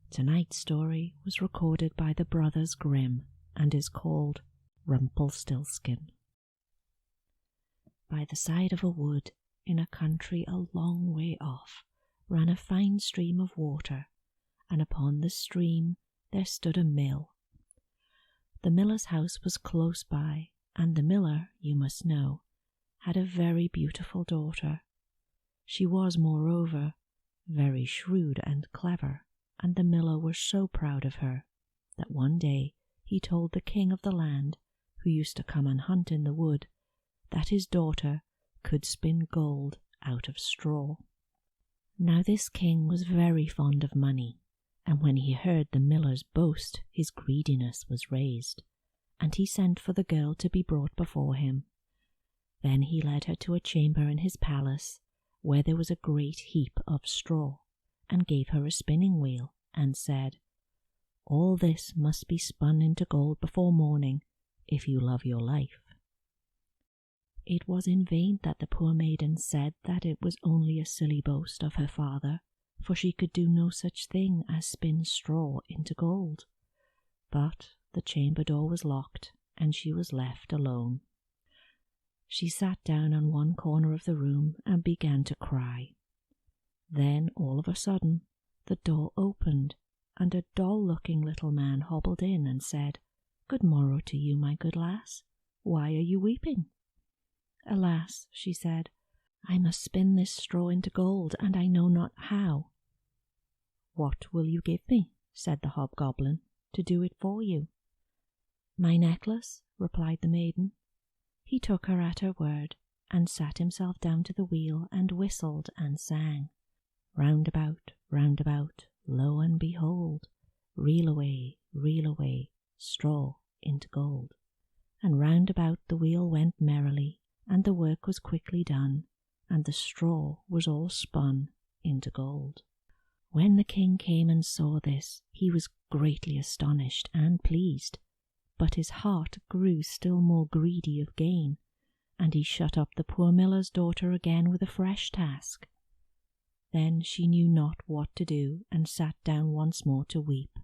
Tonight's story was recorded by the Brothers Grimm and is called Rumpelstiltskin. By the side of a wood, in a country a long way off, ran a fine stream of water, and upon the stream there stood a mill. The miller's house was close by, and the miller, you must know, had a very beautiful daughter. She was, moreover, very shrewd and clever, and the miller was so proud of her that one day he told the king of the land, who used to come and hunt in the wood, that his daughter could spin gold out of straw. Now this king was very fond of money, and when he heard the miller's boast, his greediness was raised, and he sent for the girl to be brought before him. Then he led her to a chamber in his palace, where there was a great heap of straw, and gave her a spinning wheel, and said, "All this must be spun into gold before morning, if you love your life." It was in vain that the poor maiden said that it was only a silly boast of her father, for she could do no such thing as spin straw into gold. But the chamber door was locked, and she was left alone. She sat down on one corner of the room and began to cry. Then, all of a sudden, the door opened, and a dull-looking little man hobbled in and said, "Good morrow to you, my good lass. Why are you weeping?" "Alas," she said, "I must spin this straw into gold, and I know not how." "What will you give me," said the hobgoblin, "to do it for you?" "My necklace," replied the maiden. He took her at her word, and sat himself down to the wheel and whistled and sang, round about, lo and behold, reel away, straw into gold. And round about the wheel went merrily, and the work was quickly done, and the straw was all spun into gold. When the king came and saw this, he was greatly astonished and pleased, but his heart grew still more greedy of gain, and he shut up the poor miller's daughter again with a fresh task. Then she knew not what to do, and sat down once more to weep.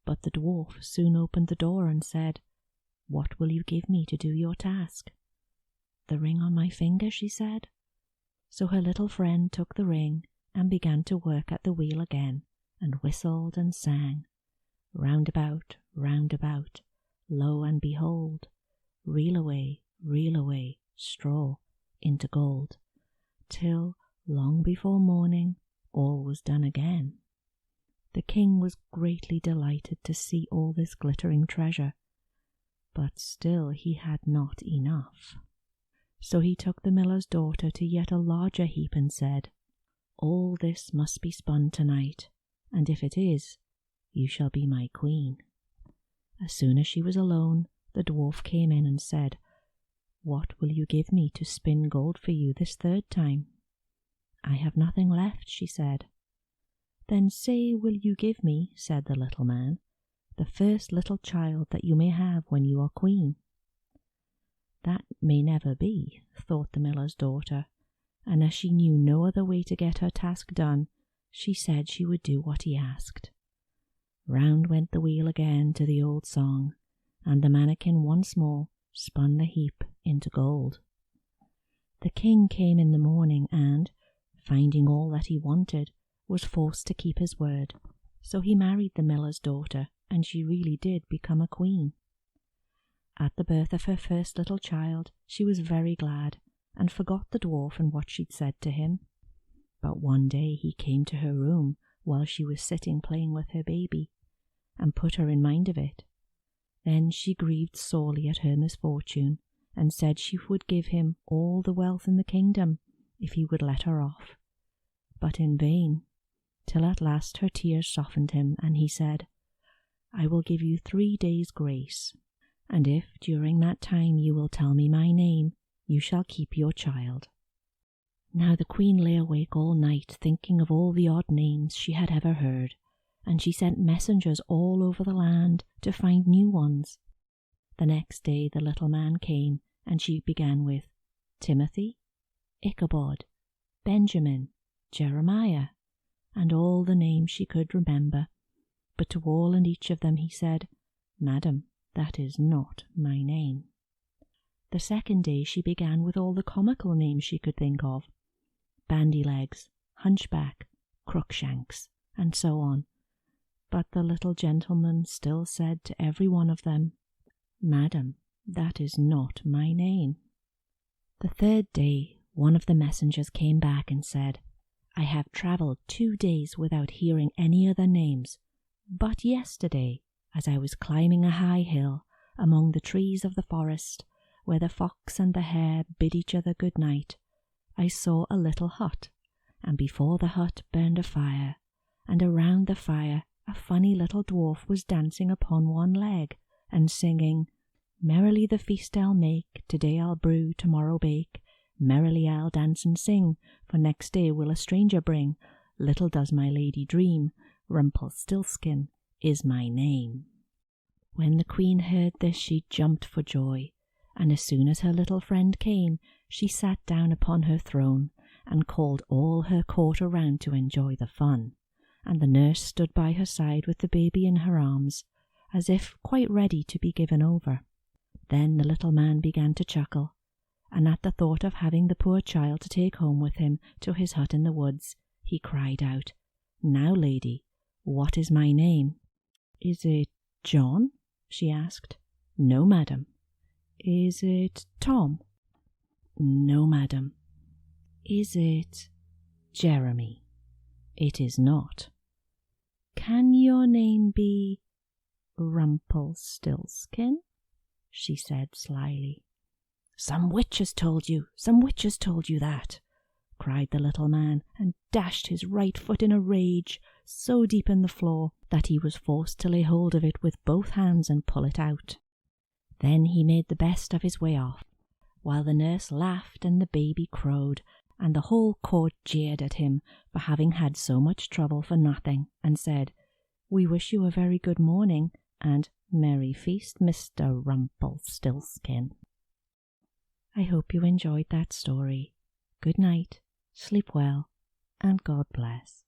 But the dwarf soon opened the door and said, "What will you give me to do your task?" "The ring on my finger," she said. So her little friend took the ring and began to work at the wheel again, and whistled and sang, round about, lo and behold, reel away, straw into gold, till, long before morning, all was done again. The king was greatly delighted to see all this glittering treasure, but still he had not enough. So he took the miller's daughter to yet a larger heap and said, "All this must be spun tonight, and if it is, you shall be my queen." As soon as she was alone, the dwarf came in and said, "What will you give me to spin gold for you this third time?" "I have nothing left," she said. "Then say will you give me," said the little man, "the first little child that you may have when you are queen?" "That may never be," thought the miller's daughter, and as she knew no other way to get her task done, she said she would do what he asked. Round went the wheel again to the old song, and the mannikin once more spun the heap into gold. The king came in the morning and, finding all that he wanted, was forced to keep his word, so he married the miller's daughter, and she really did become a queen. At the birth of her first little child, she was very glad, and forgot the dwarf and what she'd said to him. But one day he came to her room while she was sitting playing with her baby, and put her in mind of it. Then she grieved sorely at her misfortune, and said she would give him all the wealth in the kingdom if he would let her off. But in vain, till at last her tears softened him, and he said, "I will give you 3 days' grace, and if during that time you will tell me my name, you shall keep your child." Now the queen lay awake all night thinking of all the odd names she had ever heard, and she sent messengers all over the land to find new ones. The next day the little man came, and she began with Timothy, Ichabod, Benjamin, Jeremiah, and all the names she could remember, but to all and each of them he said, "Madam, that is not my name." The second day she began with all the comical names she could think of, Bandy-legs, Hunchback, Crookshanks, and so on. But the little gentleman still said to every one of them, "Madam, that is not my name." The third day one of the messengers came back and said, "I have travelled 2 days without hearing any other names, but yesterday, as I was climbing a high hill among the trees of the forest, where the fox and the hare bid each other good night, I saw a little hut, and before the hut burned a fire, and around the fire a funny little dwarf was dancing upon one leg, and singing, 'Merrily the feast I'll make, today I'll brew, tomorrow bake, merrily I'll dance and sing, for next day will a stranger bring. Little does my lady dream, Rumpelstiltskin is my name.'" When the queen heard this, she jumped for joy, and as soon as her little friend came, she sat down upon her throne and called all her court around to enjoy the fun, and the nurse stood by her side with the baby in her arms, as if quite ready to be given over. Then the little man began to chuckle, and at the thought of having the poor child to take home with him to his hut in the woods, he cried out, "Now, lady, what is my name?" "Is it John?" she asked. "No, madam." "Is it Tom?" "No, madam." "Is it Jeremy?" "It is not." "Can your name be Rumpelstiltskin?" she said slyly. "Some witch has told you, some witch has told you that," cried the little man, and dashed his right foot in a rage so deep in the floor that he was forced to lay hold of it with both hands and pull it out. Then he made the best of his way off, while the nurse laughed and the baby crowed, and the whole court jeered at him for having had so much trouble for nothing, and said, "We wish you a very good morning, and merry feast, Mr. Rumpelstiltskin." I hope you enjoyed that story. Good night, sleep well, and God bless.